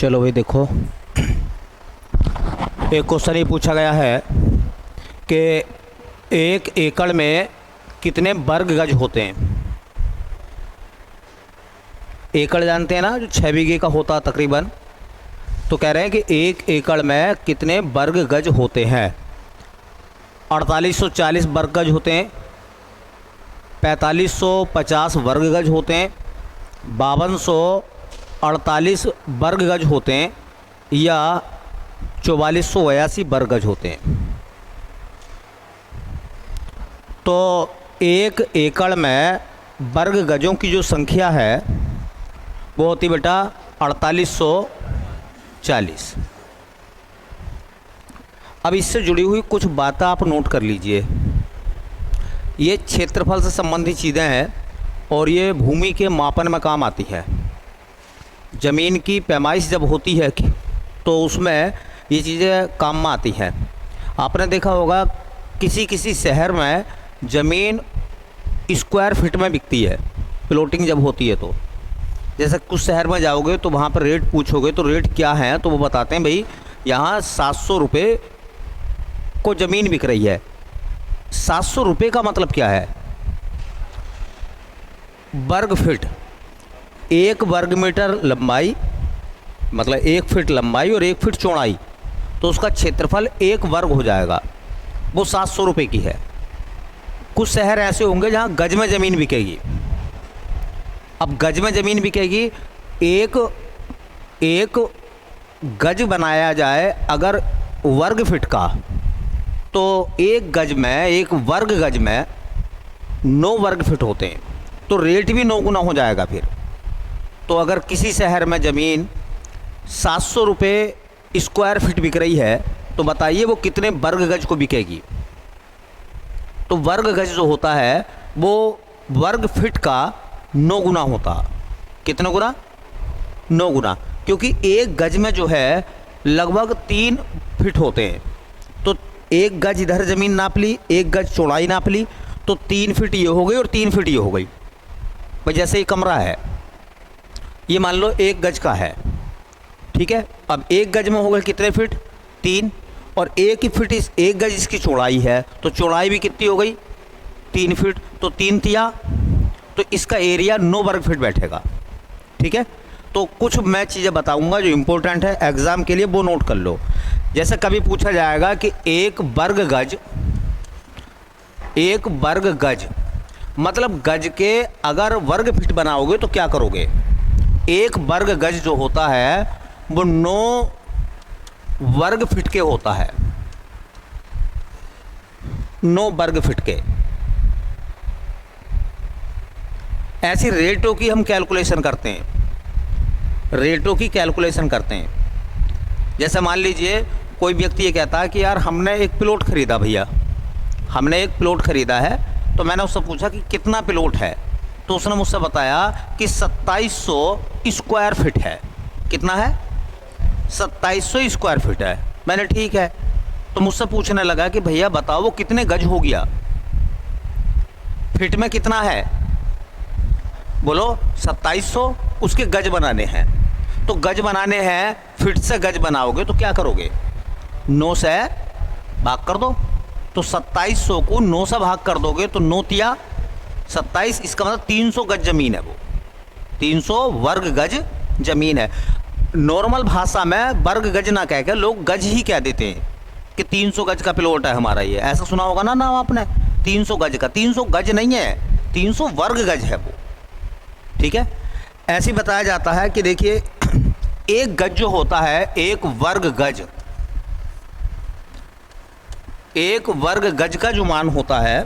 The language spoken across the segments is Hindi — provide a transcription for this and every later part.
चलो भाई देखो, एक क्वेश्चन ये पूछा गया है कि 1 एकड़ में कितने वर्ग गज होते हैं। एकड़ जानते हैं ना, जो 6 बीघे का होता तकरीबन। तो कह रहे हैं कि 1 एकड़ में कितने वर्ग गज होते हैं। 4840 वर्ग गज होते हैं, 4550 वर्ग गज होते हैं, 5248 वर्ग गज होते हैं, या 4482 वर्ग गज होते हैं। तो 1 एकड़ में वर्ग गजों की जो संख्या है वो होती बेटा 4840। अब इससे जुड़ी हुई कुछ बातें आप नोट कर लीजिए। ये क्षेत्रफल से संबंधित चीज़ें हैं और ये भूमि के मापन में काम आती है। ज़मीन की पैमाइश जब होती है तो उसमें ये चीज़ें काम में आती हैं। आपने देखा होगा किसी किसी शहर में ज़मीन स्क्वायर फीट में बिकती है, प्लॉटिंग जब होती है। तो जैसे कुछ शहर में जाओगे तो वहाँ पर रेट पूछोगे तो रेट क्या है, तो वो बताते हैं भाई यहाँ 700 रुपये को ज़मीन बिक रही है। 700 रुपये का मतलब क्या है? वर्ग फीट। 1 वर्ग मीटर लंबाई मतलब 1 फीट लंबाई और 1 फीट चौड़ाई, तो उसका क्षेत्रफल 1 वर्ग हो जाएगा, वो 700 रुपये की है। कुछ शहर ऐसे होंगे जहाँ गज में ज़मीन बिकेगी। अब गज में ज़मीन बिकेगी, एक गज बनाया जाए अगर वर्ग फीट का, तो 1 गज में, 1 वर्ग गज में 9 वर्ग फीट होते हैं, तो रेट भी 9 गुना हो जाएगा फिर। तो अगर किसी शहर में ज़मीन 700 रुपये स्क्वायर फीट बिक रही है, तो बताइए वो कितने वर्ग गज को बिकेगी। तो वर्ग गज जो होता है वो वर्ग फीट का 9 गुना होता। कितना गुना? 9 गुना, क्योंकि 1 गज में जो है लगभग 3 फीट होते हैं। तो 1 गज इधर ज़मीन नाप ली, 1 गज चौड़ाई नाप ली, तो 3 फीट ये हो गई और 3 फीट ये हो गई। भाई जैसे ये कमरा है, ये मान लो 1 गज का है, ठीक है। अब 1 गज में हो गए कितने फीट? 3, और 1 फीट 1 गज इसकी चौड़ाई है, तो चौड़ाई भी कितनी हो गई? 3 फीट। तो 3 तिया, तो इसका एरिया 9 वर्ग फीट बैठेगा, ठीक है। तो कुछ मैं चीज़ें बताऊंगा जो इम्पोर्टेंट है एग्ज़ाम के लिए, वो नोट कर लो। जैसे कभी पूछा जाएगा कि 1 वर्ग गज मतलब गज के अगर वर्ग फीट बनाओगे तो क्या करोगे? 1 वर्ग गज जो होता है वो 9 वर्ग फीट के होता है, 9 वर्ग फीट के। ऐसी रेटों की हम कैलकुलेशन करते हैं, रेटों की कैलकुलेशन करते हैं। जैसे मान लीजिए कोई व्यक्ति ये कहता है कि यार हमने एक प्लॉट ख़रीदा, भैया हमने एक प्लॉट ख़रीदा है। तो मैंने उससे पूछा कि कितना प्लॉट है, तो उसने मुझसे बताया कि 2700 स्क्वायर फीट है। कितना है? 2700 स्क्वायर फीट है। मैंने ठीक है, तो मुझसे पूछने लगा कि भैया बताओ वो कितने गज हो गया, फीट में कितना है? बोलो 2700, उसके गज बनाने हैं। तो गज बनाने हैं, फीट से गज बनाओगे तो क्या करोगे? 9 से भाग कर दो। तो 2700 को 9 से भाग कर दोगे तो 9 तिया 27, इसका मतलब 300 गज ज़मीन है, वो 300 वर्ग गज ज़मीन है। नॉर्मल भाषा में वर्ग गज ना कह के लोग गज ही कह देते हैं कि 300 गज का प्लॉट है हमारा। ये ऐसा सुना होगा ना नाम आपने, 300 गज का। 300 गज नहीं है, 300 वर्ग गज है वो, ठीक है। ऐसे ही बताया जाता है कि देखिए 1 गज जो होता है, 1 वर्ग गज, 1 वर्ग गज का जो मान होता है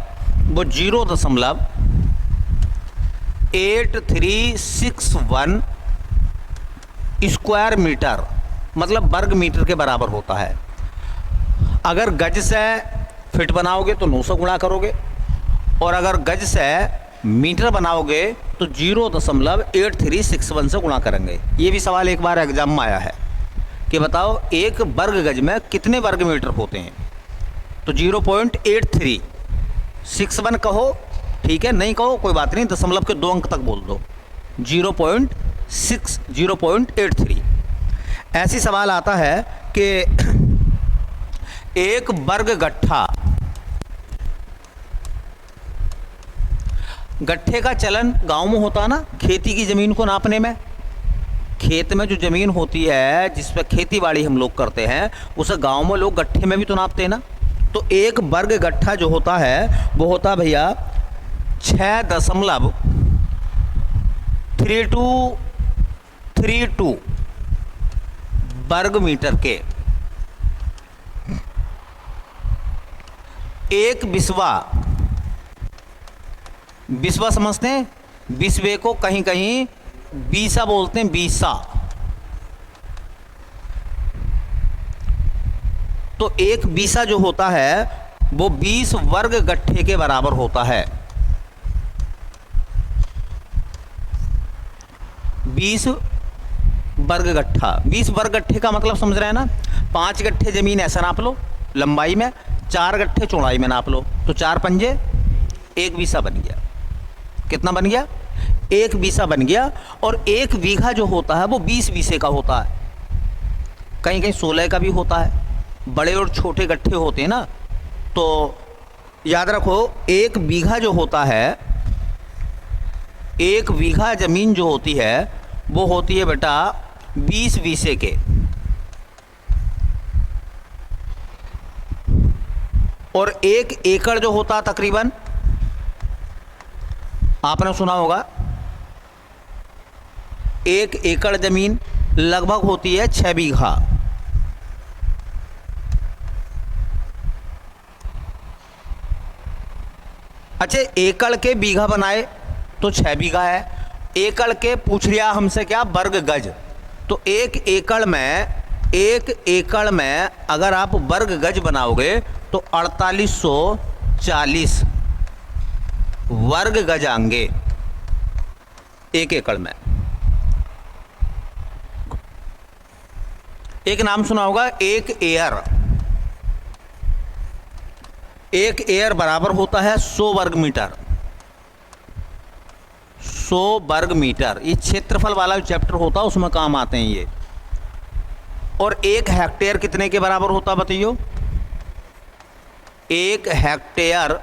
वो 0.8361 स्क्वायर मीटर मतलब वर्ग मीटर के बराबर होता है। अगर गज से फिट बनाओगे तो 900 गुणा करोगे, और अगर गज से मीटर बनाओगे तो 0.8361 से गुणा करेंगे। ये भी सवाल एक बार एग्जाम में आया है कि बताओ 1 वर्ग गज में कितने वर्ग मीटर होते हैं। तो 0.8361 कहो, ठीक है, नहीं कहो कोई बात नहीं, दशमलव के 2 अंक तक बोल दो, 0.83। ऐसी सवाल आता है कि एक वर्ग गट्ठा, गट्ठे का चलन गांव में होता है ना, खेती की ज़मीन को नापने में। खेत में जो ज़मीन होती है जिस पर खेती बाड़ी हम लोग करते हैं, उसे गांव में लोग गट्ठे में भी तो नापते हैं ना। तो एक वर्ग गट्ठा जो होता है वो होता है भैया 6.3232 वर्ग मीटर के। एक बिस्वा, बिस्वा समझते हैं, बिस्वे को कहीं कहीं बीसा बोलते हैं, बीसा। तो एक बीसा जो होता है वो 20 वर्ग गट्ठे के बराबर होता है। 20 वर्ग गट्ठा, 20 वर्ग गट्ठे का मतलब समझ रहे हैं ना। 5 गट्ठे ज़मीन ऐसा नाप लो लंबाई में, 4 गट्ठे चौड़ाई में नाप लो, तो 4 पंजे 1 बीसा बन गया। कितना बन गया? 1 बीसा बन गया। और 1 बीघा जो होता है वो 20 बीसे का होता है, कहीं कहीं 16 का भी होता है। बड़े और छोटे गट्ठे होते हैं ना, तो याद रखो 1 बीघा जो होता है, 1 बीघा ज़मीन जो होती है वो होती है बेटा 20 बीसे के। और 1 एकड़ जो होता तकरीबन, आपने सुना होगा, 1 एकड़ ज़मीन लगभग होती है 6 बीघा। अच्छा, एकड़ के बीघा बनाए तो 6 बीघा है। एकड़ के पूछ लिया हमसे क्या? वर्ग गज। तो 1 एकड़ में अगर आप वर्ग गज बनाओगे तो 4840 वर्ग गज आएंगे 1 एकड़ में। एक नाम सुना होगा, 1 एयर। 1 एयर बराबर होता है 100 वर्ग मीटर। 100 वर्ग मीटर, ये क्षेत्रफल वाला चैप्टर होता है उसमें काम आते हैं ये। और 1 हेक्टेयर कितने के बराबर होता है बताइयो? 1 हेक्टेयर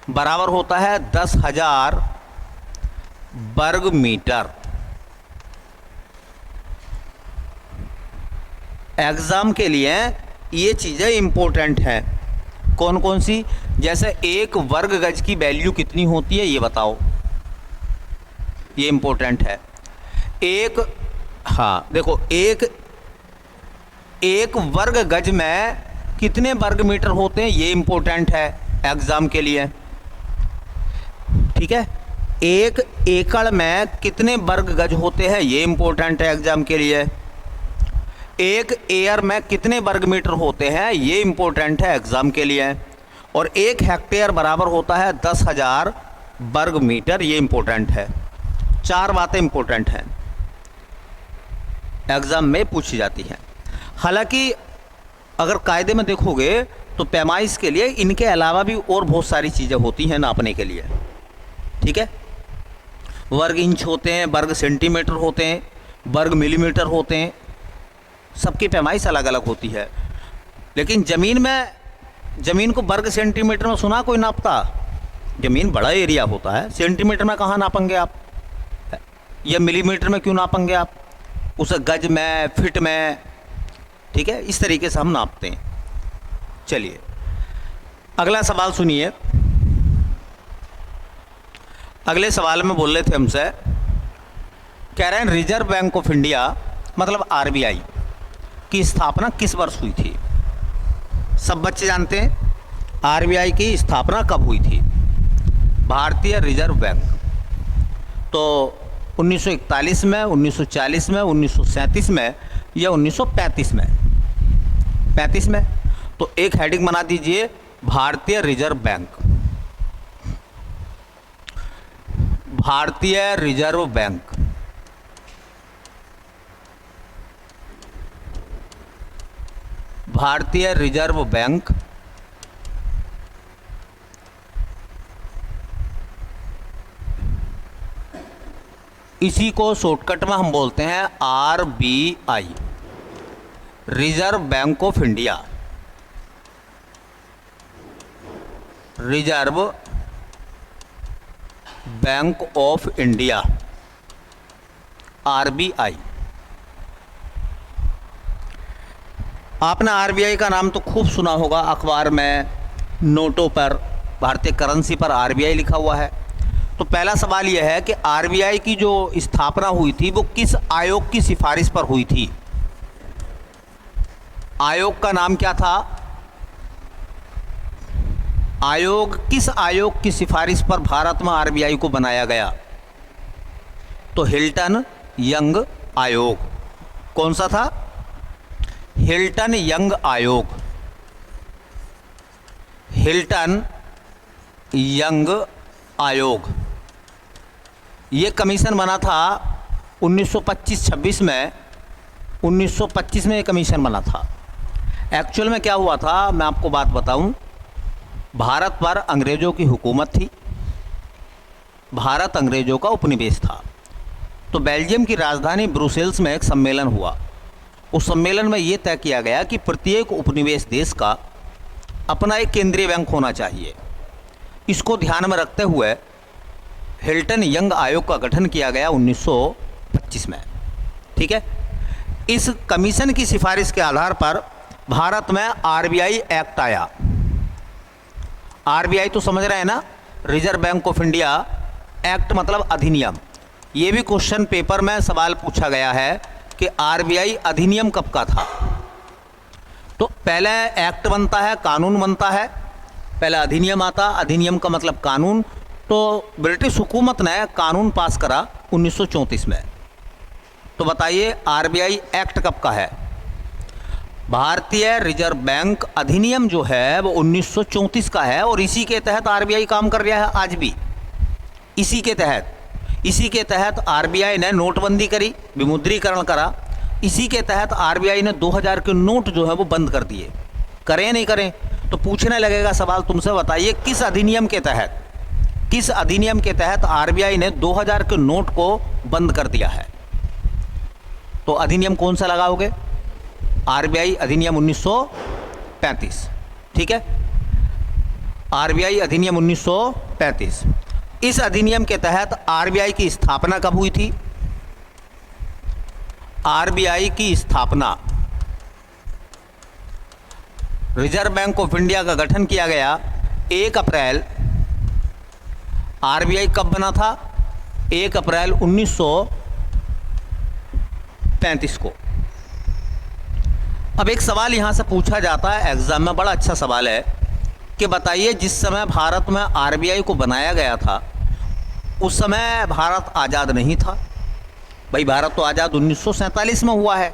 बराबर होता है 10,000 वर्ग मीटर। एग्ज़ाम के लिए ये चीज़ें इम्पोर्टेंट हैं। कौन कौन सी? जैसे 1 वर्ग गज की वैल्यू कितनी होती है ये बताओ, ये इम्पोर्टेंट है। देखो एक वर्ग गज में कितने वर्ग मीटर होते हैं ये इम्पोर्टेंट है एग्ज़ाम के लिए, ठीक है। 1 एकड़ में कितने वर्ग गज होते हैं ये इम्पोर्टेंट है एग्ज़ाम के लिए। 1 एयर में कितने वर्ग मीटर होते हैं ये इम्पोर्टेंट है एग्ज़ाम के लिए। और 1 हेक्टेयर बराबर होता है 10,000 वर्ग मीटर, ये इम्पोर्टेंट है। 4 बातें इम्पोर्टेंट हैं, एग्ज़ाम में पूछी जाती हैं। हालांकि अगर कायदे में देखोगे तो पैमाइश के लिए इनके अलावा भी और बहुत सारी चीज़ें होती हैं नापने के लिए, ठीक है। वर्ग इंच होते हैं, वर्ग सेंटीमीटर होते हैं, वर्ग मिलीमीटर होते हैं, सबकी पैमाइश अलग अलग होती है। लेकिन ज़मीन को वर्ग सेंटीमीटर में सुना कोई नापता? ज़मीन बड़ा एरिया होता है, सेंटीमीटर में कहाँ नापेंगे आप, या मिलीमीटर में क्यों नापेंगे आप? उसे गज में, फिट में, ठीक है, इस तरीके से हम नापते हैं। चलिए अगला सवाल सुनिए। अगले सवाल में बोल रहे थे हमसे, कह रहे हैं रिजर्व बैंक ऑफ इंडिया मतलब आरबीआई की स्थापना किस वर्ष हुई थी? सब बच्चे जानते हैं आरबीआई की स्थापना कब हुई थी। भारतीय रिजर्व बैंक तो 1941 में, 1940 में, 1937 में या 1935 में? 35 में। तो एक हेडिंग बना दीजिए, भारतीय रिजर्व बैंक। भारतीय रिजर्व बैंक, भारतीय रिजर्व बैंक इसी को शॉर्टकट में हम बोलते हैं RBI. Reserve bank of India, reserve bank of India, RBI. आपने आरबीआई का नाम तो खूब सुना होगा, अखबार में, नोटों पर, भारतीय करेंसी पर आरबीआई लिखा हुआ है। तो पहला सवाल यह है कि आरबीआई की जो स्थापना हुई थी वो किस आयोग की सिफारिश पर हुई थी? आयोग का नाम क्या था? किस आयोग की सिफारिश पर भारत में आरबीआई को बनाया गया? तो हिल्टन यंग आयोग। कौन सा था? हिल्टन यंग आयोग, हिल्टन यंग आयोग। ये कमीशन बना था 1925-26 में। 1925 में ये कमीशन बना था। एक्चुअल में क्या हुआ था, मैं आपको बात बताऊं, भारत पर अंग्रेज़ों की हुकूमत थी, भारत अंग्रेज़ों का उपनिवेश था। तो बेल्जियम की राजधानी ब्रुसेल्स में एक सम्मेलन हुआ। उस सम्मेलन में ये तय किया गया कि प्रत्येक उपनिवेश देश का अपना एक केंद्रीय बैंक होना चाहिए। इसको ध्यान में रखते हुए हिल्टन यंग आयोग का गठन किया गया 1925 में। ठीक है। इस कमीशन की सिफारिश के आधार पर भारत में आरबीआई एक्ट आया। आरबीआई तो समझ रहे हैं ना, reserve bank of India act मतलब अधिनियम। ये भी क्वेश्चन पेपर में सवाल पूछा गया है कि आरबीआई अधिनियम कब का था। तो पहले एक्ट बनता है, कानून बनता है, पहले अधिनियम आता, अधिनियम का मतलब कानून। तो ब्रिटिश हुकूमत ने कानून पास करा 1934 में। तो बताइए आरबीआई एक्ट कब का है? भारतीय रिजर्व बैंक अधिनियम जो है वो 1934 का है और इसी के तहत आरबीआई काम कर रहा है आज भी। इसी के तहत आरबीआई ने नोटबंदी करी, विमुद्रीकरण करा। इसी के तहत आरबीआई ने 2000 के नोट जो है वो बंद कर दिए। करें नहीं करें? तो पूछने लगेगा सवाल तुमसे, बताइए किस अधिनियम के तहत आरबीआई ने 2000 के नोट को बंद कर दिया है? तो अधिनियम कौन सा लगाओगे? आरबीआई अधिनियम 1935। ठीक है, आरबीआई अधिनियम 1935। इस अधिनियम के तहत आरबीआई की स्थापना कब हुई थी? आरबीआई की स्थापना, रिजर्व बैंक ऑफ इंडिया का गठन किया गया 1 अप्रैल। आरबीआई कब बना था? 1 अप्रैल 1935 को। अब एक सवाल यहां से पूछा जाता है एग्जाम में, बड़ा अच्छा सवाल है कि बताइए जिस समय भारत में आरबीआई को बनाया गया था उस समय भारत आज़ाद नहीं था। भाई भारत तो आज़ाद 1947 में हुआ है।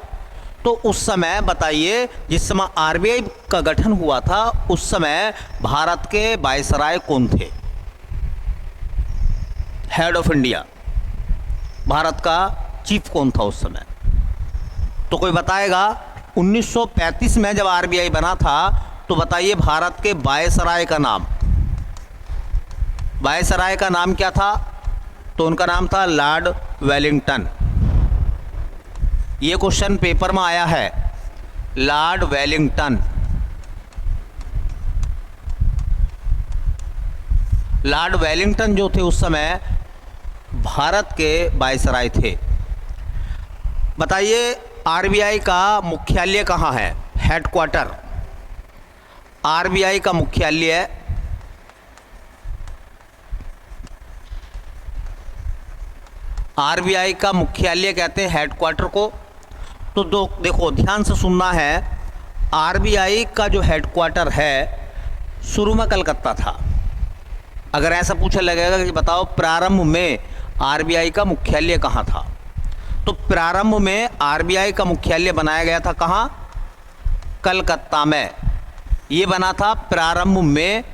तो उस समय बताइए जिस समय आरबीआई का गठन हुआ था उस समय भारत के वायसराय कौन थे? हेड ऑफ इंडिया, भारत का चीफ कौन था उस समय? तो कोई बताएगा? 1935 में जब आरबीआई बना था तो बताइए भारत के वायसराय का नाम, वायसराय का नाम क्या था? तो उनका नाम था लॉर्ड वेलिंगटन। ये क्वेश्चन पेपर में आया है, लॉर्ड वेलिंगटन। लॉर्ड वेलिंगटन जो थे उस समय भारत के वायसराय थे। बताइए आरबीआई का मुख्यालय कहाँ है? हेडक्वार्टर। आरबीआई का मुख्यालय कहते हैं हेडक्वार्टर को। तो देखो ध्यान से सुनना है, आरबीआई का जो हेडक्वार्टर है शुरू में कलकत्ता था। अगर ऐसा पूछा लगेगा कि बताओ प्रारंभ में आरबीआई का मुख्यालय कहाँ था, तो प्रारंभ में आरबीआई का मुख्यालय बनाया गया था कहाँ? कलकत्ता में। ये बना था प्रारंभ में।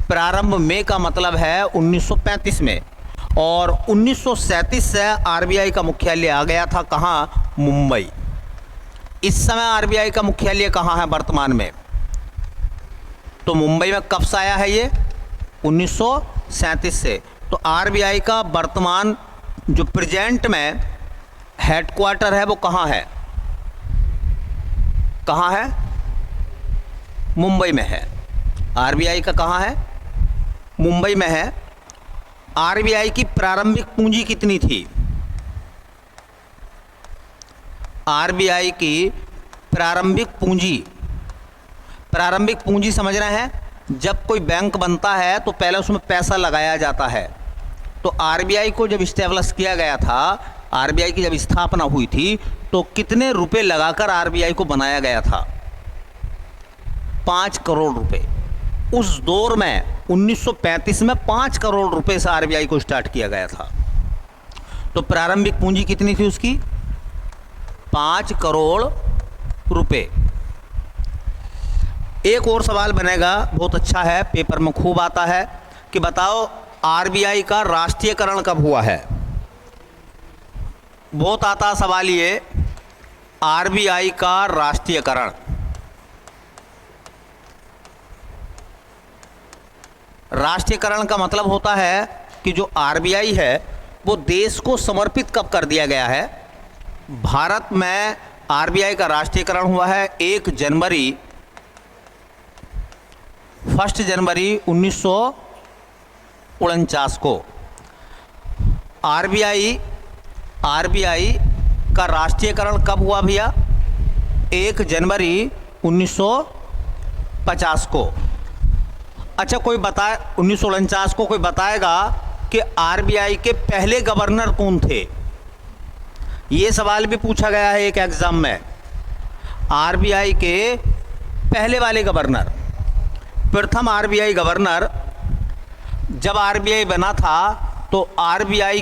प्रारंभ में का मतलब है 1935 में, और 1937 से आरबीआई का मुख्यालय आ गया था कहाँ? मुंबई। इस समय आरबीआई का मुख्यालय कहाँ है वर्तमान में? तो मुंबई में कब से आया है ये? 1937 से। तो आरबीआई का वर्तमान जो प्रेजेंट में हेडक्वार्टर है वो कहाँ है? कहाँ है? मुंबई में है। आरबीआई का कहाँ है? मुंबई में है। आरबीआई की प्रारंभिक पूंजी कितनी थी? आरबीआई की प्रारंभिक पूंजी समझ रहे हैं? जब कोई बैंक बनता है तो पहले उसमें पैसा लगाया जाता है। तो आरबीआई को जब इस्टेब्लिश किया गया था, आरबीआई की जब स्थापना हुई थी, तो कितने रुपए लगाकर आरबीआई को बनाया गया था? 5 करोड़ रुपए। उस दौर में 1935 में 5 करोड़ रुपए से आरबीआई को स्टार्ट किया गया था। तो प्रारंभिक पूंजी कितनी थी उसकी? 5 करोड़ रुपए। एक और सवाल बनेगा, बहुत अच्छा है, पेपर में खूब आता है, कि बताओ आरबीआई का राष्ट्रीयकरण कब हुआ है? बहुत आता सवाल ये, आरबीआई का राष्ट्रीयकरण। राष्ट्रीयकरण का मतलब होता है कि जो आरबीआई है वो देश को समर्पित कब कर दिया गया है। भारत में आरबीआई का राष्ट्रीयकरण हुआ है 1 जनवरी 1949 को। आरबीआई का राष्ट्रीयकरण कब हुआ भैया? 1 जनवरी 1950 को। अच्छा, कोई बताए 1949 को कोई बताएगा कि आरबीआई के पहले गवर्नर कौन थे? ये सवाल भी पूछा गया है एक एग्जाम में। आरबीआई के पहले वाले गवर्नर, प्रथम आरबीआई गवर्नर, जब आरबीआई बना था तो आरबीआई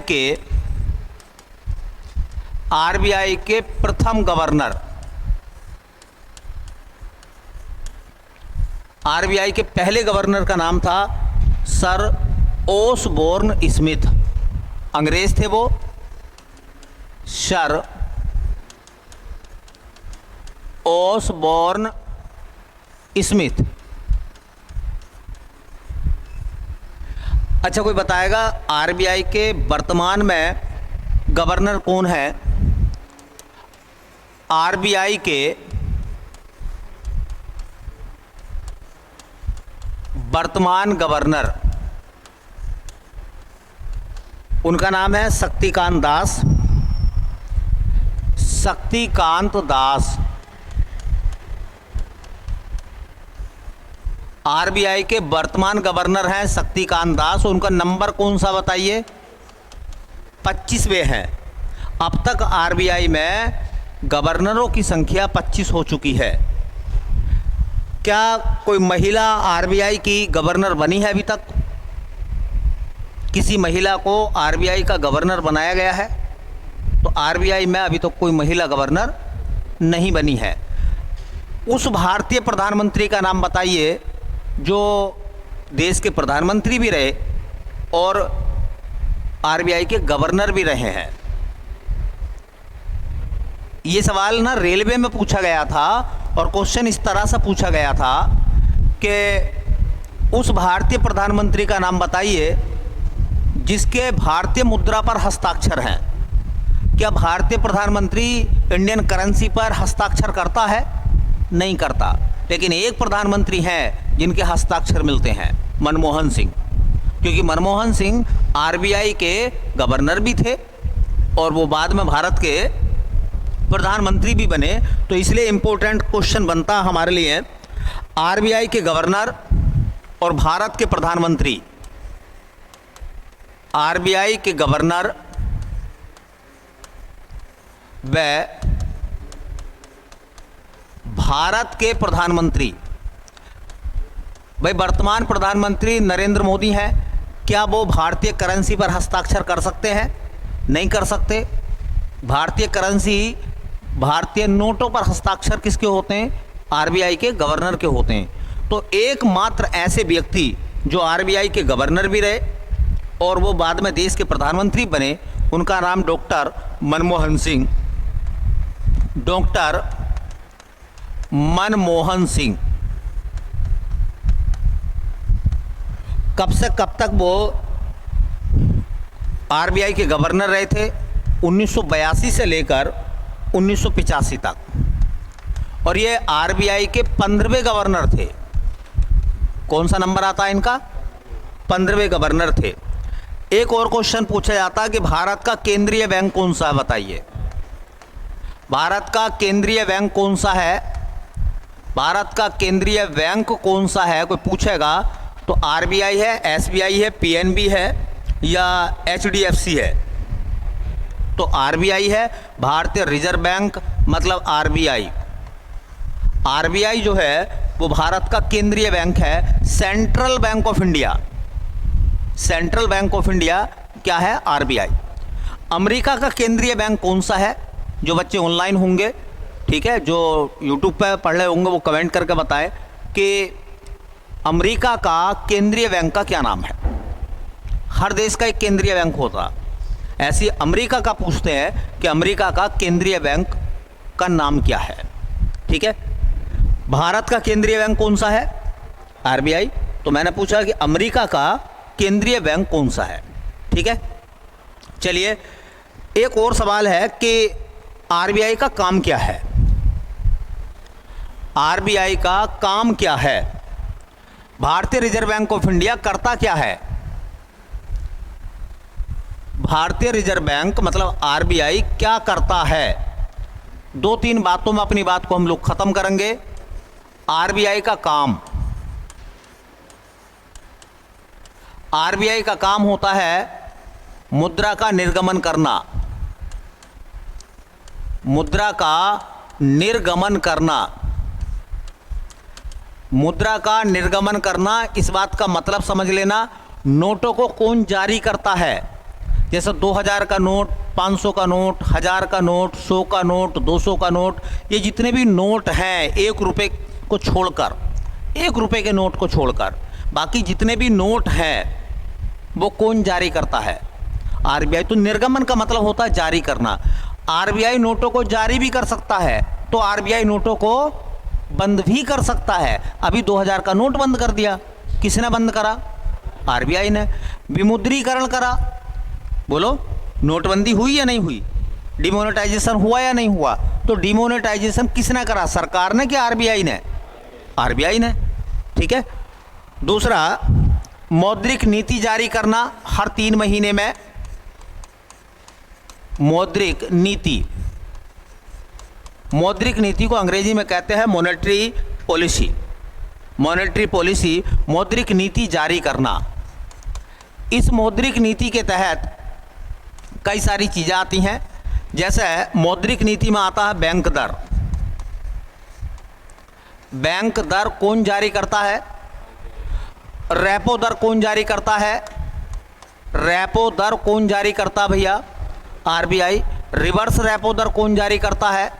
के प्रथम गवर्नर, आरबीआई के पहले गवर्नर का नाम था सर ओसबोर्न स्मिथ। अंग्रेज थे वो, सर ओसबोर्न स्मिथ। अच्छा, कोई बताएगा आरबीआई के वर्तमान में गवर्नर कौन है? आरबीआई के वर्तमान गवर्नर, उनका नाम है शक्तिकांत दास। आरबीआई के वर्तमान गवर्नर हैं शक्तिकांत दास। उनका नंबर कौन सा बताइए? 25वें हैं। अब तक आरबीआई में गवर्नरों की संख्या 25 हो चुकी है। क्या कोई महिला आरबीआई की गवर्नर बनी है अभी तक? किसी महिला को आरबीआई का गवर्नर बनाया गया है? तो आरबीआई में अभी तक कोई महिला गवर्नर नहीं बनी है। उस भारतीय प्रधानमंत्री का नाम बताइए जो देश के प्रधानमंत्री भी रहे और आरबीआई के गवर्नर भी रहे हैं। ये सवाल ना रेलवे में पूछा गया था और क्वेश्चन इस तरह से पूछा गया था कि उस भारतीय प्रधानमंत्री का नाम बताइए जिसके भारतीय मुद्रा पर हस्ताक्षर हैं। क्या भारतीय प्रधानमंत्री इंडियन करेंसी पर हस्ताक्षर करता है? नहीं करता। लेकिन एक प्रधानमंत्री हैं जिनके हस्ताक्षर मिलते हैं, मनमोहन सिंह। क्योंकि मनमोहन सिंह आरबीआई के गवर्नर भी थे और वो बाद में भारत के प्रधानमंत्री भी बने। तो इसलिए इम्पोर्टेंट क्वेश्चन बनता हमारे लिए, आरबीआई के गवर्नर और भारत के प्रधानमंत्री। आरबीआई के गवर्नर व भारत के प्रधानमंत्री। भाई, वर्तमान प्रधानमंत्री नरेंद्र मोदी हैं। क्या वो भारतीय करेंसी पर हस्ताक्षर कर सकते हैं? नहीं कर सकते। भारतीय करेंसी, भारतीय नोटों पर हस्ताक्षर किसके होते हैं? आरबीआई के गवर्नर के होते हैं। तो एकमात्र ऐसे व्यक्ति जो आरबीआई के गवर्नर भी रहे और वो बाद में देश के प्रधानमंत्री बने, उनका नाम डॉक्टर मनमोहन सिंह। डॉक्टर मनमोहन सिंह। कब से कब तक वो आरबीआई के गवर्नर रहे थे? 1982 से लेकर 1985 तक। और ये आरबीआई के 15वें गवर्नर थे। कौन सा नंबर आता है इनका? 15वें गवर्नर थे। एक और क्वेश्चन पूछा जाता है कि भारत का केंद्रीय बैंक कौन सा है, बताइए। भारत का केंद्रीय बैंक कौन सा है? भारत का केंद्रीय बैंक कौन सा है, कोई पूछेगा तो आरबीआई है, एसबीआई है, पीएनबी है या एचडीएफसी है? तो आरबीआई है, भारतीय रिजर्व बैंक, मतलब आरबीआई। आरबीआई जो है वो भारत का केंद्रीय बैंक है, central bank of India. Central bank of India क्या है? आरबीआई। अमेरिका का केंद्रीय बैंक कौन सा है? जो बच्चे ऑनलाइन होंगे, ठीक है, जो यूट्यूब पे पढ़ रहे होंगे वो कमेंट करके बताएं कि अमेरिका का केंद्रीय बैंक का क्या नाम है। हर देश का एक केंद्रीय बैंक होता, ऐसे अमेरिका का पूछते हैं कि अमेरिका का केंद्रीय बैंक का नाम क्या है। ठीक है, भारत का केंद्रीय बैंक कौन सा है? आरबीआई। तो मैंने पूछा कि अमेरिका का केंद्रीय बैंक कौन सा है। ठीक है, चलिए एक और सवाल है कि आरबीआई का काम क्या है? आरबीआई का काम क्या है? भारतीय रिजर्व बैंक ऑफ इंडिया करता क्या है? भारतीय रिजर्व बैंक मतलब आरबीआई क्या करता है? 2-3 बातों में अपनी बात को हम लोग खत्म करेंगे। आरबीआई का काम, आरबीआई का काम होता है मुद्रा का निर्गमन करना। मुद्रा का निर्गमन करना, मुद्रा का निर्गमन करना, इस बात का मतलब समझ लेना, नोटों को कौन जारी करता है। जैसे 2000 का नोट, 500 का नोट, 1000 का नोट, 100 का नोट, 200 का नोट, ये जितने भी नोट हैं 1 रुपये को छोड़कर, 1 रुपये के नोट को छोड़कर बाकी जितने भी नोट हैं वो कौन जारी करता है? आरबीआई। तो निर्गमन का मतलब होता है जारी करना। आरबीआई नोटों को जारी भी कर सकता है, तो आरबीआई नोटों को बंद भी कर सकता है। अभी 2000 का नोट बंद कर दिया, किसने बंद करा? आरबीआई ने। विमुद्रीकरण करा, बोलो नोटबंदी हुई या नहीं हुई? डिमोनेटाइजेशन हुआ या नहीं हुआ? तो डिमोनेटाइजेशन किसने करा, सरकार ने कि आरबीआई ने? आरबीआई ने। ठीक है, दूसरा मौद्रिक नीति जारी करना हर 3 महीने में। मौद्रिक नीति, मौद्रिक नीति को अंग्रेजी में कहते हैं मॉनेटरी पॉलिसी। मॉनेटरी पॉलिसी, मौद्रिक नीति जारी करना। इस मौद्रिक नीति के तहत कई सारी चीज़ें आती हैं। जैसे मौद्रिक नीति में आता है बैंक दर। बैंक दर कौन जारी करता है? रेपो दर कौन जारी करता है? रेपो दर कौन जारी करता भैया? आरबीआई। रिवर्स रेपो दर कौन जारी करता है?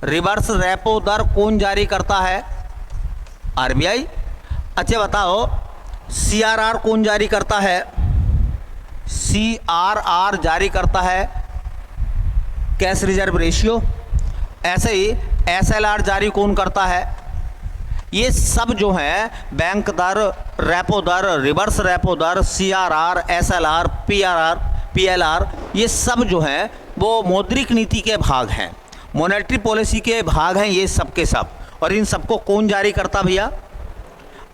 रिवर्स रेपो दर कौन जारी करता है? आरबीआई। अच्छा बताओ, सीआरआर कौन जारी करता है? सीआरआर जारी करता है कैश रिजर्व रेशियो। ऐसे ही एसएलआर जारी कौन करता है? ये सब जो हैं बैंक दर, रेपो दर, रिवर्स रेपो दर, सीआरआर, एसएलआर, पीएलआर, ये सब जो हैं वो मौद्रिक नीति के भाग हैं, मॉनेटरी पॉलिसी के भाग हैं ये सब के सब। और इन सबको कौन जारी करता भैया?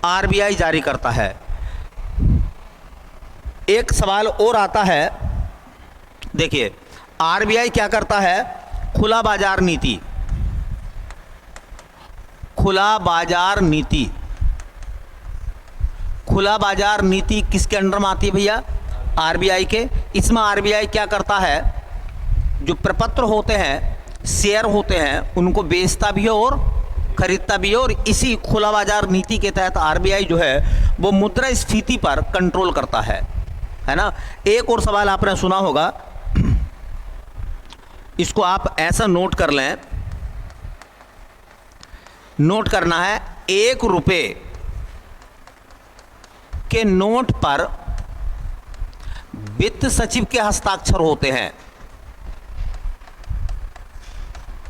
आरबीआई जारी करता है। एक सवाल और आता है, देखिए आरबीआई क्या करता है? खुला बाजार नीति। खुला बाजार नीति, खुला बाजार नीति किसके अंडर में आती है भैया? आरबीआई के। इसमें आरबीआई क्या करता है? जो प्रपत्र होते हैं, शेयर होते हैं, उनको बेचता भी है और खरीदता भी है। और इसी खुला बाजार नीति के तहत आरबीआई जो है वो मुद्रास्फीति पर कंट्रोल करता है ना। एक और सवाल आपने सुना होगा, इसको आप ऐसा नोट कर लें, नोट करना है, 1 रुपये के नोट पर वित्त सचिव के हस्ताक्षर होते हैं।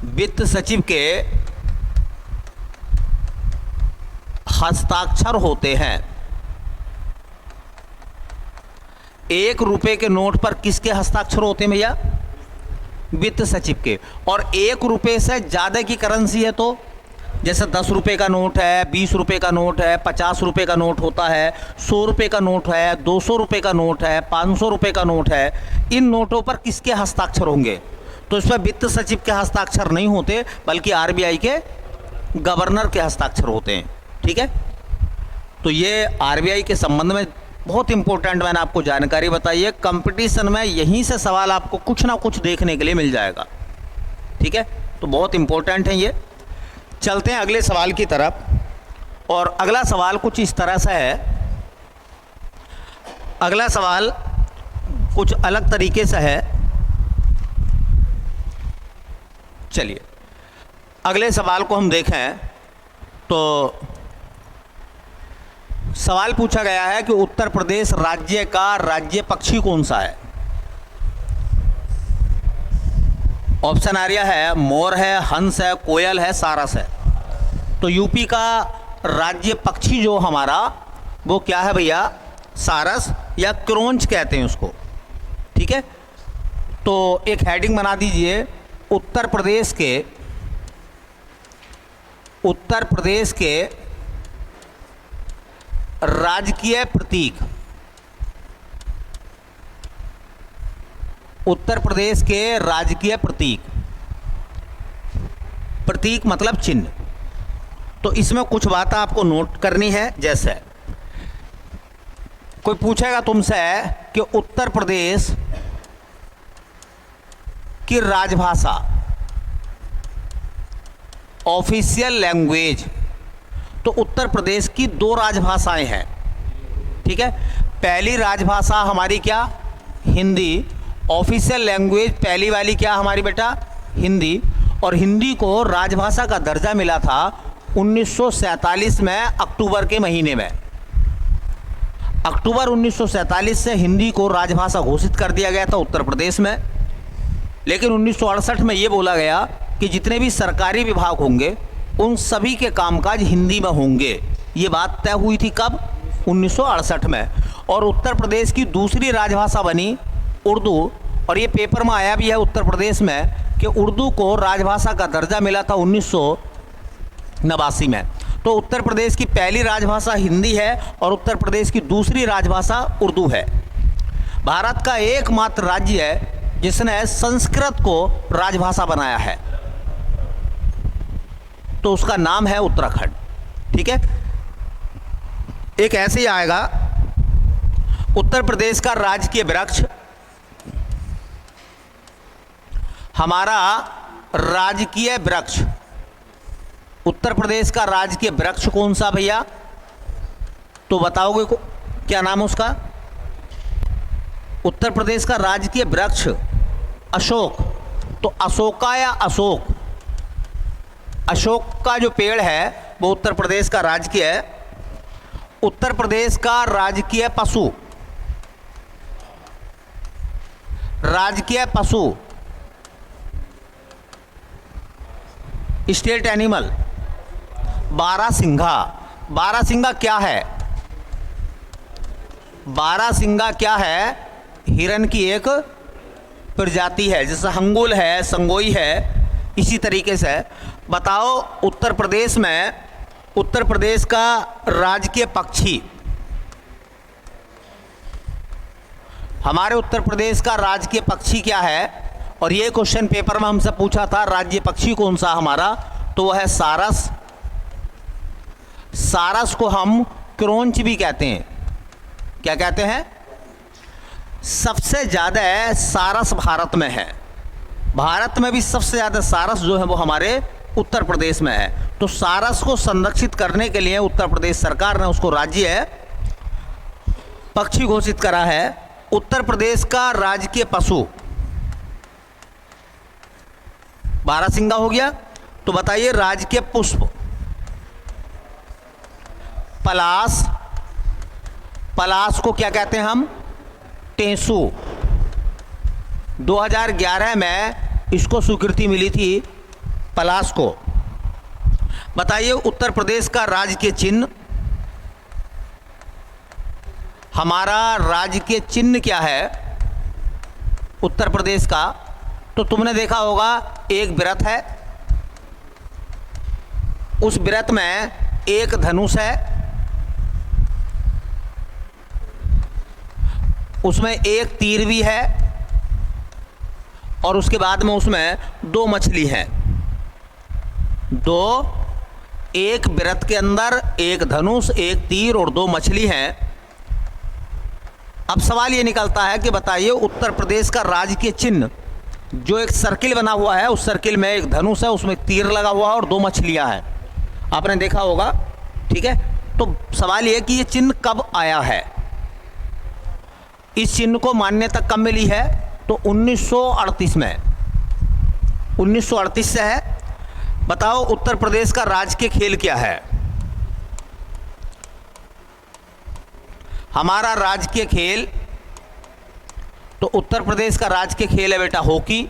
वित्त सचिव के हस्ताक्षर होते हैं। 1 रुपये के नोट पर किसके हस्ताक्षर होते हैं भैया? वित्त सचिव के। और 1 रुपये से ज़्यादा की करेंसी है तो जैसे 10 रुपये का नोट है, 20 रुपये का नोट है, 50 रुपये का नोट होता है, 100 रुपये का नोट है, 200 रुपये का नोट है, 500 रुपये का नोट है, इन नोटों पर किसके हस्ताक्षर होंगे? तो इसमें वित्त सचिव के हस्ताक्षर नहीं होते, बल्कि आरबीआई के गवर्नर के हस्ताक्षर होते हैं। ठीक है, तो ये आरबीआई के संबंध में बहुत इंपॉर्टेंट मैंने आपको जानकारी बताई है। कंपटीशन में यहीं से सवाल आपको कुछ ना कुछ देखने के लिए मिल जाएगा। ठीक है, तो बहुत इंपॉर्टेंट है ये। चलते हैं अगले सवाल की तरफ। और अगला सवाल कुछ इस तरह से है, अगला सवाल कुछ अलग तरीके से है। चलिए अगले सवाल को हम देखें तो सवाल पूछा गया है कि उत्तर प्रदेश राज्य का राज्य पक्षी कौन सा है? ऑप्शन आ रहा है मोर है, हंस है, कोयल है, सारस है। तो यूपी का राज्य पक्षी जो हमारा वो क्या है भैया? सारस या क्रोंच कहते हैं उसको। ठीक है, तो एक हेडिंग बना दीजिए, उत्तर प्रदेश के राजकीय प्रतीक। उत्तर प्रदेश के राजकीय प्रतीक, प्रतीक मतलब चिन्ह। तो इसमें कुछ बात आपको नोट करनी है। जैसे कोई पूछेगा तुमसे कि उत्तर प्रदेश की राजभाषा, ऑफिशियल लैंग्वेज, तो उत्तर प्रदेश की 2 राजभाषाएं हैं। ठीक है, पहली राजभाषा हमारी क्या? हिंदी। ऑफिशियल लैंग्वेज पहली वाली क्या हमारी बेटा? हिंदी। और हिंदी को राजभाषा का दर्जा मिला था 1947 में अक्टूबर के महीने में। अक्टूबर 1947 से हिंदी को राजभाषा घोषित कर दिया गया था उत्तर प्रदेश में। लेकिन 1968 में ये बोला गया कि जितने भी सरकारी विभाग होंगे उन सभी के कामकाज हिंदी में होंगे। ये बात तय हुई थी कब? 1968 में। और उत्तर प्रदेश की दूसरी राजभाषा बनी उर्दू। और ये पेपर में आया भी है उत्तर प्रदेश में कि उर्दू को राजभाषा का दर्जा मिला था 1989 में। तो उत्तर प्रदेश की पहली राजभाषा हिंदी है और उत्तर प्रदेश की दूसरी राजभाषा उर्दू है। भारत का एकमात्र राज्य है जिसने संस्कृत को राजभाषा बनाया है, तो उसका नाम है उत्तराखंड। ठीक है, एक ऐसे ही आएगा, उत्तर प्रदेश का राजकीय वृक्ष, हमारा राजकीय वृक्ष, उत्तर प्रदेश का राजकीय वृक्ष कौन सा भैया? तो बताओगे को क्या नाम है उसका? उत्तर प्रदेश का राजकीय वृक्ष अशोक। तो अशोका या अशोक, अशोक का जो पेड़ है वो उत्तर प्रदेश का राजकीय है। उत्तर प्रदेश का राजकीय पशु, राजकीय पशु स्टेट एनिमल बारहसिंघा। बारहसिंघा क्या है? बारहसिंघा क्या है? हिरण की एक प्रजाति है, जैसे हंगुल है, संगोई है, इसी तरीके से। बताओ उत्तर प्रदेश में, उत्तर प्रदेश का राजकीय पक्षी, हमारे उत्तर प्रदेश का राजकीय पक्षी क्या है? और ये क्वेश्चन पेपर में हमसे पूछा था राज्य पक्षी कौन सा हमारा, तो वह है सारस। सारस को हम क्रोंच भी कहते हैं। क्या कहते हैं? सबसे ज़्यादा सारस भारत में है। भारत में भी सबसे ज़्यादा सारस जो है वो हमारे उत्तर प्रदेश में है। तो सारस को संरक्षित करने के लिए उत्तर प्रदेश सरकार ने उसको राज्य पक्षी घोषित करा है। उत्तर प्रदेश का राजकीय पशु बारहसिंघा हो गया। तो बताइए राजकीय पुष्प? पलाश। पलाश को क्या कहते हैं हम? टेंसू। 2011 में इसको स्वीकृति मिली थी पलाश को। बताइए उत्तर प्रदेश का राजकीय चिन्ह, हमारा राजकीय चिन्ह क्या है उत्तर प्रदेश का? तो तुमने देखा होगा एक वृत्त है, उस वृत्त में एक धनुष है, उसमें एक तीर भी है, और उसके बाद में उसमें दो मछली हैं। एक वृत्त के अंदर एक धनुष, एक तीर और दो मछली हैं। अब सवाल ये निकलता है कि बताइए उत्तर प्रदेश का राजकीय चिन्ह, जो एक सर्किल बना हुआ है, उस सर्किल में एक धनुष है, उसमें एक तीर लगा हुआ है और दो मछलियां हैं, आपने देखा होगा, ठीक है। तो सवाल ये कि ये चिन्ह कब आया है, इस चिन्ह को मान्यता कब मिली है? तो 1938 में, 1938 से है। बताओ उत्तर प्रदेश का राजकीय खेल क्या है? हमारा राजकीय खेल, तो उत्तर प्रदेश का राजकीय खेल है बेटा हॉकी।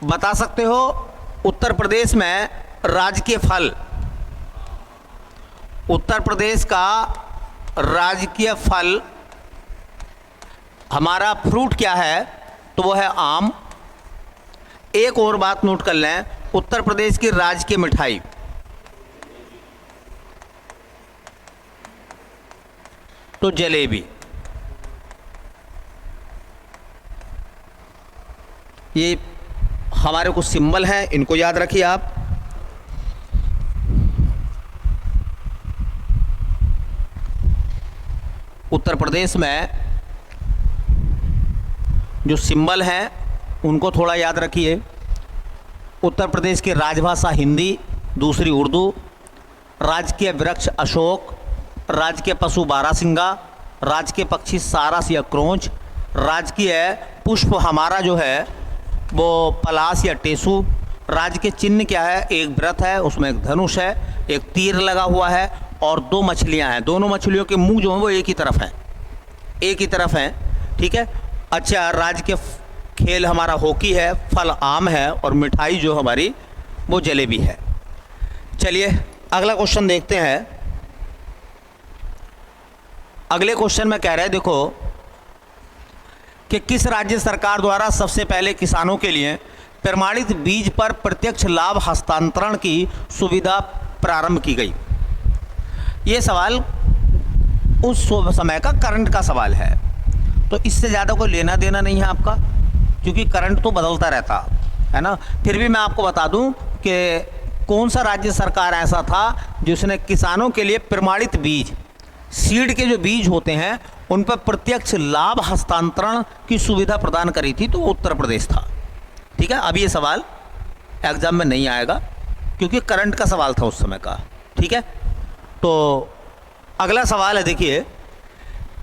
बता सकते हो उत्तर प्रदेश में राजकीय फल, उत्तर प्रदेश का राजकीय फल हमारा फ्रूट क्या है? तो वो है आम। एक और बात नोट कर लें, उत्तर प्रदेश की राजकीय मिठाई, तो जलेबी। ये हमारे कुछ सिंबल हैं, इनको याद रखिए आप। उत्तर प्रदेश में जो सिंबल हैं उनको थोड़ा याद रखिए। उत्तर प्रदेश की राजभाषा हिंदी, दूसरी उर्दू, राजकीय वृक्ष अशोक, राजकीय पशु बारहसिंगा, राजकीय पक्षी सारस या क्रोंच, राजकीय पुष्प हमारा जो है वो पलाश या टेसू, राजकीय चिन्ह क्या है? एक वृत्त है, उसमें एक धनुष है, एक तीर लगा हुआ है और दो मछलियां हैं। दोनों मछलियों के मुंह जो हैं वो एक ही तरफ हैं, एक ही तरफ हैं, ठीक है। अच्छा, राजकीय खेल हमारा हॉकी है, फल आम है और मिठाई जो हमारी वो जलेबी है। चलिए अगला क्वेश्चन देखते हैं। अगले क्वेश्चन में कह रहे हैं, देखो कि किस राज्य सरकार द्वारा सबसे पहले किसानों के लिए प्रमाणित बीज पर प्रत्यक्ष लाभ हस्तांतरण की सुविधा प्रारंभ की गई? ये सवाल उस समय का करंट का सवाल है, तो इससे ज़्यादा कोई लेना देना नहीं है आपका, क्योंकि करंट तो बदलता रहता है ना। फिर भी मैं आपको बता दूं कि कौन सा राज्य सरकार ऐसा था जिसने किसानों के लिए प्रमाणित बीज, सीड के जो बीज होते हैं उन पर प्रत्यक्ष लाभ हस्तांतरण की सुविधा प्रदान करी थी, तो वो उत्तर प्रदेश था, ठीक है। अब ये सवाल एग्जाम में नहीं आएगा क्योंकि करंट का सवाल था उस समय का, ठीक है। तो अगला सवाल है, देखिए,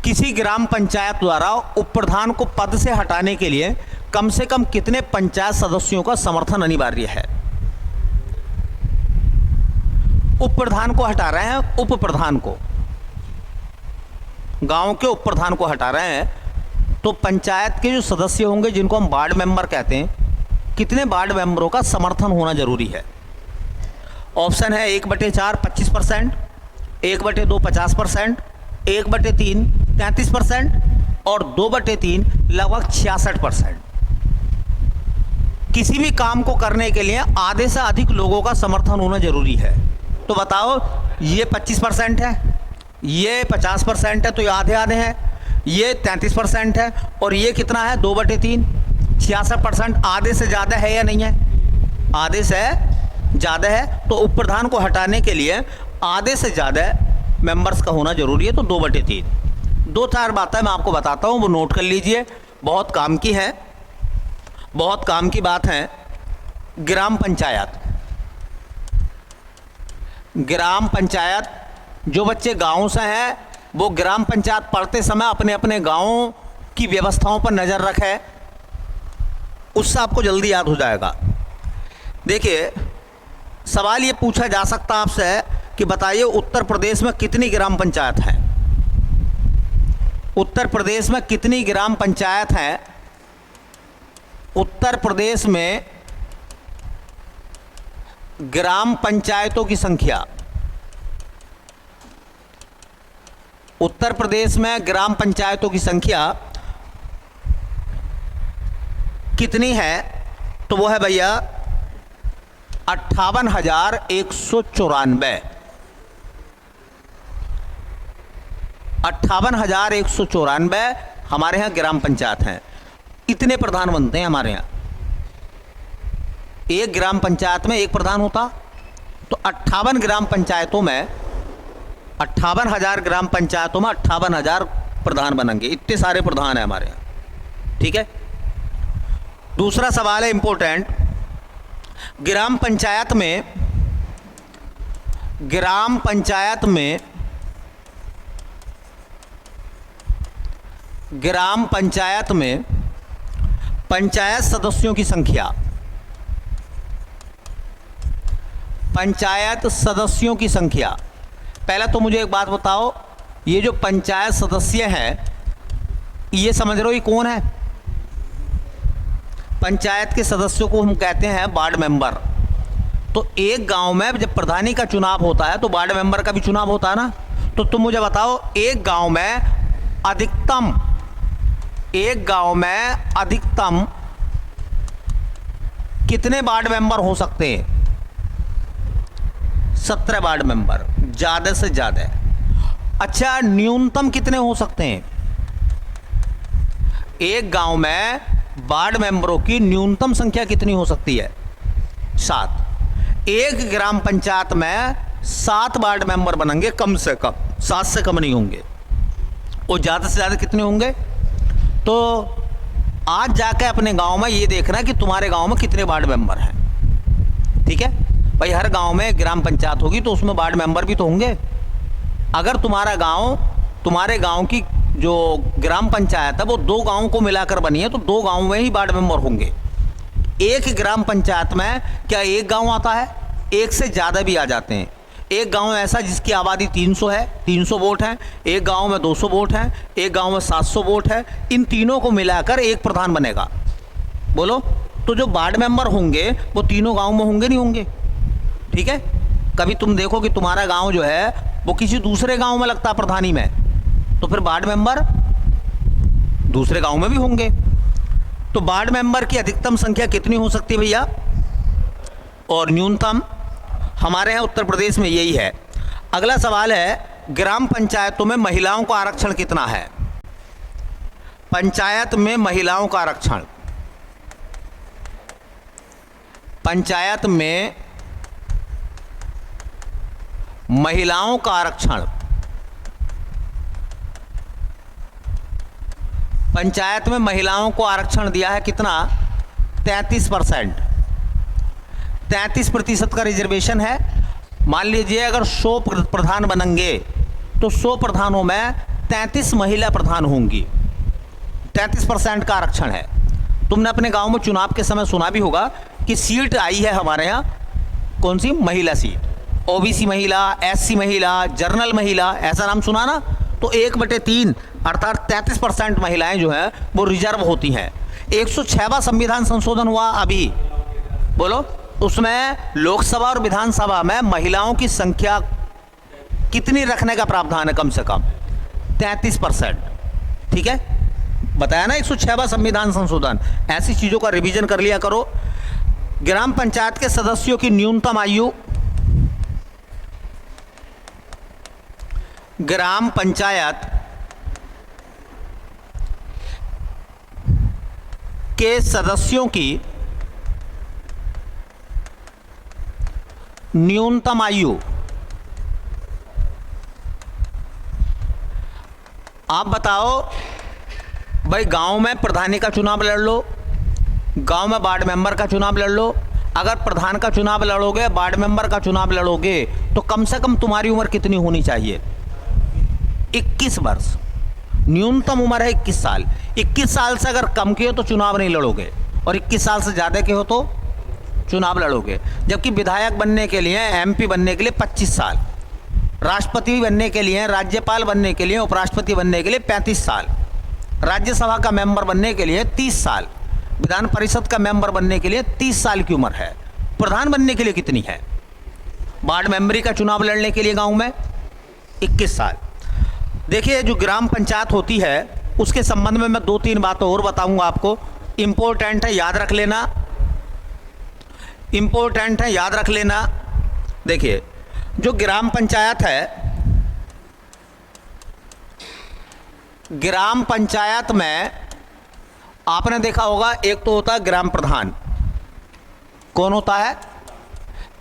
किसी ग्राम पंचायत द्वारा उप प्रधान को पद से हटाने के लिए कम से कम कितने पंचायत सदस्यों का समर्थन अनिवार्य है? उप प्रधान को हटा रहे हैं, उप प्रधान को, गांव के उप प्रधान को हटा रहे हैं, तो पंचायत के जो सदस्य होंगे जिनको हम वार्ड मेंबर कहते हैं, कितने वार्ड मेंबरों का समर्थन होना जरूरी है? ऑप्शन है 1/4 25%, 1/2 50%, 1/3 33% और 2/3 लगभग 66%। किसी भी काम को करने के लिए आधे से अधिक लोगों का समर्थन होना जरूरी है। तो बताओ, ये 25% है, ये 50% है, तो ये आधे आधे हैं, ये 33% है और ये कितना है? 2/3, 66%। आधे से ज़्यादा है या नहीं है? आधे से ज़्यादा है, तो उप प्रधान को हटाने के लिए आधे से ज़्यादा मेंबर्स का होना जरूरी है, तो 2/3। 2-4 बातें मैं आपको बताता हूँ, वो नोट कर लीजिए, बहुत काम की है, बहुत काम की बात है। ग्राम पंचायत, ग्राम पंचायत, जो बच्चे गाँव से हैं वो ग्राम पंचायत पढ़ते समय अपने अपने गाँव की व्यवस्थाओं पर नज़र रखें, उससे आपको जल्दी याद हो जाएगा। देखिए, सवाल ये पूछा जा सकता है आपसे कि बताइए उत्तर प्रदेश में कितनी ग्राम पंचायत हैं? उत्तर प्रदेश में कितनी ग्राम पंचायत हैं? उत्तर प्रदेश में ग्राम पंचायतों की संख्या, उत्तर प्रदेश में ग्राम पंचायतों की संख्या कितनी है, तो वो है भैया 58,194। 58,194 हमारे यहाँ ग्राम पंचायत हैं। इतने प्रधान बनते हैं हमारे यहाँ। एक ग्राम पंचायत में एक प्रधान होता, तो 58 ग्राम पंचायतों में 58,000 ग्राम पंचायतों में 58,000 प्रधान बनेंगे। इतने सारे प्रधान हैं हमारे यहाँ। ठीक है। दूसरा सवाल है इंपॉर्टेंट, ग्राम पंचायत में पंचायत सदस्यों की संख्या, पंचायत सदस्यों की संख्या। पहले तो मुझे एक बात बताओ, ये जो पंचायत सदस्य हैं, ये समझ रहे हो ये कौन है? पंचायत के सदस्यों को हम कहते हैं वार्ड मेंबर। तो एक गांव में जब प्रधानी का चुनाव होता है तो वार्ड मेंबर का भी चुनाव होता है ना। तो तुम मुझे बताओ, एक गांव में अधिकतम कितने वार्ड मेंबर हो सकते हैं? 17 वार्ड मेंबर, ज़्यादा से ज़्यादा। अच्छा, न्यूनतम कितने हो सकते हैं? एक गांव में वार्ड मेंबरों की न्यूनतम संख्या कितनी हो सकती है? 7। एक ग्राम पंचायत में 7 वार्ड मेंबर बनेंगे कम से कम, 7 से कम नहीं होंगे। और ज़्यादा से ज़्यादा कितने होंगे? तो आज जाकर अपने गांव में ये देखना कि तुम्हारे गांव में कितने वार्ड मेंबर हैं। ठीक है भाई, हर गांव में ग्राम पंचायत होगी तो उसमें वार्ड मेंबर भी तो होंगे। अगर तुम्हारे गांव की जो ग्राम पंचायत है वो 2 गांवों को मिलाकर बनी है तो 2 गांवों में ही वार्ड मेंबर होंगे। एक ग्राम पंचायत में क्या एक गांव आता है? एक से ज़्यादा भी आ जाते हैं। एक गांव ऐसा जिसकी आबादी 300 है, 300 वोट हैं। एक गांव में 200 वोट हैं। एक गांव में 700 वोट है। इन तीनों को मिलाकर एक प्रधान बनेगा। बोलो, तो जो वार्ड मेंबर होंगे वो तीनों गाँव में होंगे नहीं होंगे? ठीक है। कभी तुम देखो कि तुम्हारा गाँव जो है वो किसी दूसरे गाँव में लगता है प्रधानी में, तो फिर वार्ड मेंबर दूसरे गांव में भी होंगे। तो वार्ड मेंबर की अधिकतम संख्या कितनी हो सकती है भैया? और न्यूनतम? हमारे यहाँ उत्तर प्रदेश में यही है। अगला सवाल है, ग्राम पंचायतों में महिलाओं का आरक्षण कितना है? पंचायत में महिलाओं का आरक्षण, पंचायत में महिलाओं का आरक्षण, पंचायत में महिलाओं को आरक्षण दिया है कितना? 33%। 33% का रिजर्वेशन है। मान लीजिए अगर 100 प्रधान बनेंगे तो 100 प्रधानों में 33 महिला प्रधान होंगी। 33% का आरक्षण है। तुमने अपने गांव में चुनाव के समय सुना भी होगा कि सीट आई है हमारे यहाँ, कौन सी? महिला सीट। ओबीसी महिला, एससी महिला, जर्नल महिला, ऐसा नाम सुना ना? तो 1/3 अर्थात 33% महिलाएं जो हैं वो रिजर्व होती हैं। 106वां संविधान संशोधन हुआ अभी, बोलो, उसमें लोकसभा और विधानसभा में महिलाओं की संख्या कितनी रखने का प्रावधान है? कम से कम 33%। ठीक है, बताया ना 106वां संविधान संशोधन। ऐसी चीज़ों का रिवीजन कर लिया करो। ग्राम पंचायत के सदस्यों की न्यूनतम आयु, ग्राम पंचायत के सदस्यों की न्यूनतम आयु, आप बताओ भाई। गांव में प्रधानी का चुनाव लड़ लो, गांव में वार्ड मेंबर का चुनाव लड़ लो। अगर प्रधान का चुनाव लड़ोगे, वार्ड मेंबर का चुनाव लड़ोगे, तो कम से कम तुम्हारी उम्र कितनी होनी चाहिए? 21 वर्ष। न्यूनतम उम्र है 21 साल। 21 साल से अगर कम के हो तो चुनाव नहीं लड़ोगे, और 21 साल से ज़्यादा के हो तो चुनाव लड़ोगे। जबकि विधायक बनने के लिए, एमपी बनने के लिए 25 साल, राष्ट्रपति बनने के लिए, राज्यपाल बनने के लिए, उपराष्ट्रपति बनने के लिए 35 साल, राज्यसभा का मेंबर बनने के लिए 30 साल, विधान परिषद का मेंबर बनने के लिए 30 साल की उम्र है। प्रधान बनने के लिए कितनी है? वार्ड मेंबरी का चुनाव लड़ने के लिए गांव में 21 साल। देखिए, जो ग्राम पंचायत होती है उसके संबंध में मैं 2-3 बातें और बताऊंगा आपको। इम्पोर्टेंट है, याद रख लेना, इम्पोर्टेंट है, याद रख लेना। देखिए, जो ग्राम पंचायत है, ग्राम पंचायत में आपने देखा होगा एक तो होता है ग्राम प्रधान। कौन होता है?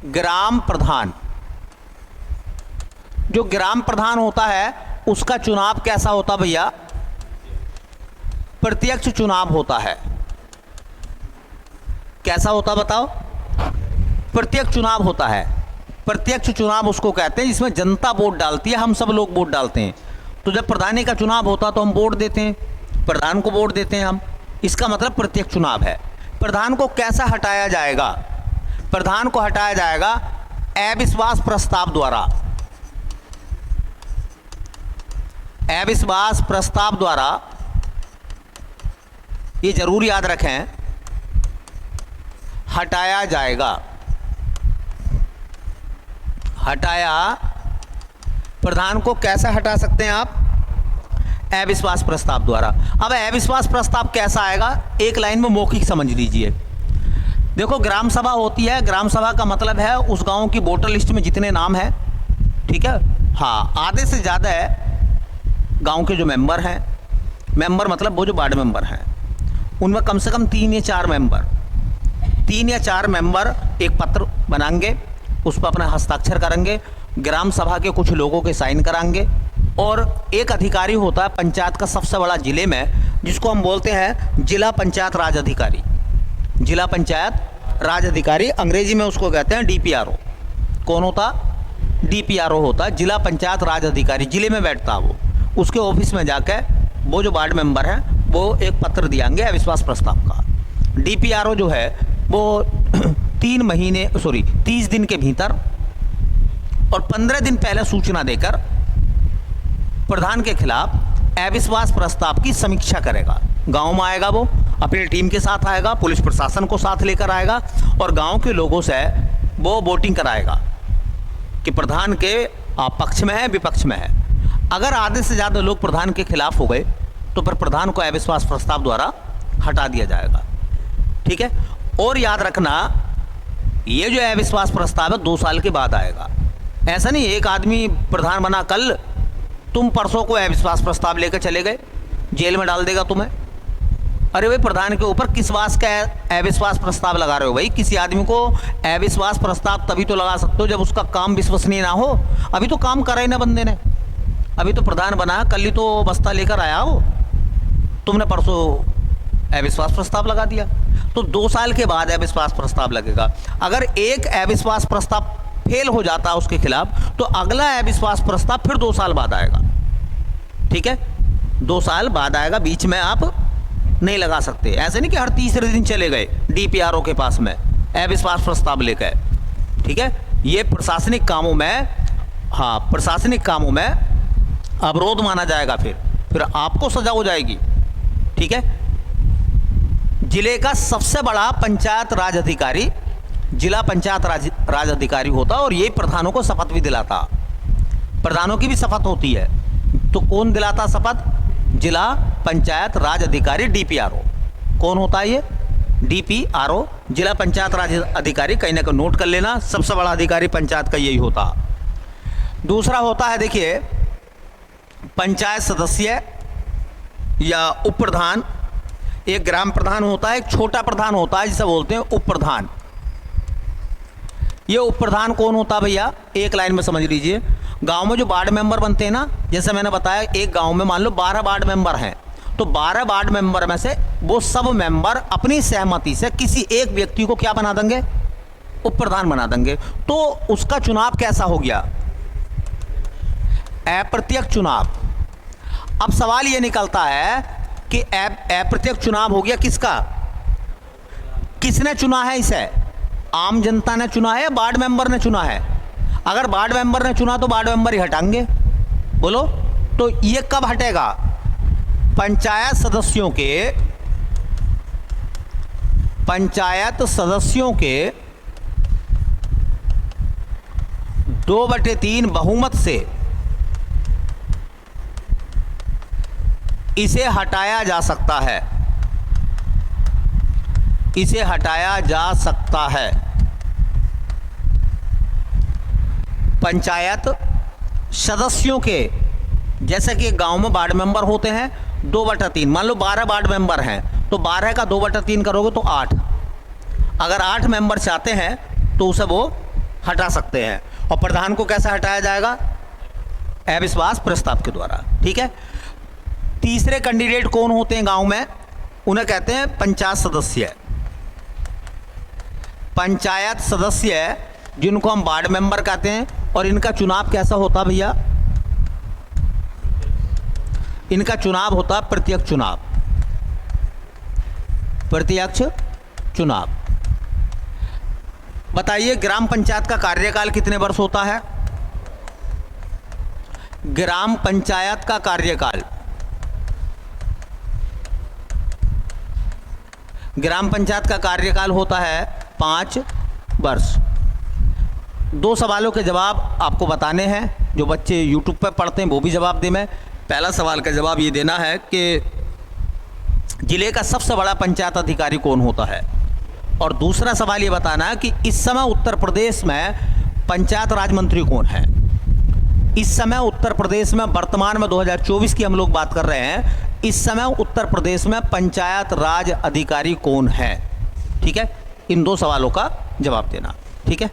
ग्राम प्रधान। जो ग्राम प्रधान होता है उसका चुनाव कैसा होता भैया? प्रत्यक्ष चुनाव होता है। कैसा होता बताओ? प्रत्यक्ष चुनाव होता है। प्रत्यक्ष चुनाव उसको कहते हैं जिसमें जनता वोट डालती है, हम सब लोग वोट डालते हैं। तो जब प्रधानी का चुनाव होता है तो हम वोट देते हैं, प्रधान को वोट देते हैं हम, इसका मतलब प्रत्यक्ष चुनाव है। प्रधान को कैसा हटाया जाएगा? प्रधान को हटाया जाएगा अविश्वास प्रस्ताव द्वारा। अविश्वास प्रस्ताव द्वारा, ये जरूर याद रखें, हटाया जाएगा। हटाया, प्रधान को कैसे हटा सकते हैं आप? अविश्वास प्रस्ताव द्वारा। अब अविश्वास प्रस्ताव कैसा आएगा? एक लाइन में मौखिक समझ लीजिए। देखो, ग्राम सभा होती है, ग्राम सभा का मतलब है उस गांव की वोटर लिस्ट में जितने नाम हैं, ठीक है, हाँ, आधे से ज़्यादा है गांव के जो मेंबर हैं, मेंबर मतलब वो जो वार्ड मेंबर हैं, उनमें कम से कम 3 या 4 मेंबर एक पत्र बनाएंगे, उस पर अपना हस्ताक्षर करेंगे, ग्राम सभा के कुछ लोगों के साइन कराएंगे, और एक अधिकारी होता है पंचायत का सबसे बड़ा जिले में, जिसको हम बोलते हैं जिला पंचायत राज अधिकारी। जिला पंचायत राज अधिकारी, अंग्रेजी में उसको कहते हैं DPRO। कौन होता? DPRO होता है, जिला पंचायत राज अधिकारी। जिले में बैठता है वो। उसके ऑफिस में जाकर वो जो वार्ड मेंबर हैं वो एक पत्र दियांगे अविश्वास प्रस्ताव का। DPRO जो है वो 30 दिन के भीतर और 15 दिन पहले सूचना देकर प्रधान के खिलाफ अविश्वास प्रस्ताव की समीक्षा करेगा। गांव में आएगा, वो अपनी टीम के साथ आएगा, पुलिस प्रशासन को साथ लेकर आएगा और गांव के लोगों से वो वोटिंग कराएगा कि प्रधान के पक्ष में है, विपक्ष में है। अगर आधे से ज़्यादा लोग प्रधान के खिलाफ हो गए तो फिर प्रधान को अविश्वास प्रस्ताव द्वारा हटा दिया जाएगा। ठीक है, और याद रखना, ये जो अविश्वास प्रस्ताव है 2 साल के बाद आएगा। ऐसा नहीं एक आदमी प्रधान बना कल, तुम परसों को अविश्वास प्रस्ताव लेकर चले गए, जेल में डाल देगा तुम्हें। अरे भाई, प्रधान के ऊपर किस बात का अविश्वास प्रस्ताव लगा रहे हो भाई? किसी आदमी को अविश्वास प्रस्ताव तभी तो लगा सकते हो जब उसका काम विश्वसनीय ना हो। अभी तो काम करा ही ना बंदे ने, अभी तो प्रधान बना, कल ही तो बस्ता लेकर आया हो, तुमने परसों अविश्वास प्रस्ताव लगा दिया। तो 2 साल के बाद अविश्वास प्रस्ताव लगेगा। अगर एक अविश्वास प्रस्ताव फेल हो जाता है उसके खिलाफ तो अगला अविश्वास प्रस्ताव फिर 2 साल बाद आएगा। ठीक है, 2 साल बाद आएगा, बीच में आप नहीं लगा सकते। ऐसे नहीं कि हर तीसरे दिन चले गए DPRO के पास में अविश्वास प्रस्ताव लेकर। ठीक है, ये प्रशासनिक कामों में, हाँ, प्रशासनिक कामों में अवरोध माना जाएगा, फिर आपको सजा हो जाएगी। ठीक है, जिले का सबसे बड़ा पंचायत राज अधिकारी जिला पंचायत राज अधिकारी होता है और ये प्रधानों को शपथ भी दिलाता। प्रधानों की भी शपथ होती है, तो कौन दिलाता शपथ? जिला पंचायत राज अधिकारी DPRO। कौन होता है ये? DPRO, जिला पंचायत राज अधिकारी। कहीं ना कहीं नोट कर लेना, सबसे बड़ा अधिकारी पंचायत का यही होता। दूसरा होता है, देखिए, पंचायत सदस्य या उप प्रधान। एक ग्राम प्रधान होता है, एक छोटा प्रधान होता है जिसे बोलते हैं उप प्रधान। ये उप प्रधान कौन होता है भैया? एक लाइन में समझ लीजिए। गांव में जो वार्ड मेंबर बनते हैं ना, जैसे मैंने बताया, एक गांव में मान लो 12 वार्ड मेंबर हैं, तो 12 वार्ड मेंबर में से वो सब मेंबर अपनी सहमति से किसी एक व्यक्ति को क्या बना देंगे? उप प्रधान बना देंगे। तो उसका चुनाव कैसा हो गया? अप्रत्यक्ष चुनाव। अब सवाल ये निकलता है कि अप्रत्यक्ष चुनाव हो गया किसका? किसने चुना है इसे? आम जनता ने चुना है या वार्ड मेंबर ने चुना है? अगर वार्ड मेंबर ने चुना तो वार्ड मेंबर ही हटाएंगे, बोलो। तो ये कब हटेगा? पंचायत सदस्यों के 2/3 बहुमत से इसे हटाया जा सकता है। इसे हटाया जा सकता है। पंचायत सदस्यों के, जैसे कि गांव में वार्ड मेंबर होते हैं 2/3, मान लो 12 वार्ड मेंबर हैं तो 12 का 2/3 करोगे तो 8। अगर 8 मेंबर चाहते हैं तो उसे वो हटा सकते हैं। और प्रधान को कैसे हटाया जाएगा? अविश्वास प्रस्ताव के द्वारा। ठीक है। तीसरे कैंडिडेट कौन होते हैं गांव में? उन्हें कहते हैं पंचायत सदस्य। पंचायत सदस्य जिनको हम वार्ड मेंबर कहते हैं। और इनका चुनाव कैसा होता भैया? इनका चुनाव होता प्रत्यक्ष चुनाव। प्रत्यक्ष चुनाव। बताइए ग्राम पंचायत का कार्यकाल कितने वर्ष होता है? ग्राम पंचायत का कार्यकाल, ग्राम पंचायत का कार्यकाल होता है 5 वर्ष। 2 सवालों के जवाब आपको बताने हैं, जो बच्चे YouTube पर पढ़ते हैं वो भी जवाब दें। मैं पहला सवाल का जवाब ये देना है कि जिले का सबसे बड़ा पंचायत अधिकारी कौन होता है। और दूसरा सवाल ये बताना है कि इस समय उत्तर प्रदेश में पंचायत राज मंत्री कौन है। इस समय उत्तर प्रदेश में, वर्तमान में 2024 की हम लोग बात कर रहे हैं, इस समय उत्तर प्रदेश में पंचायत राज अधिकारी कौन है। ठीक है, इन 2 सवालों का जवाब देना। ठीक है।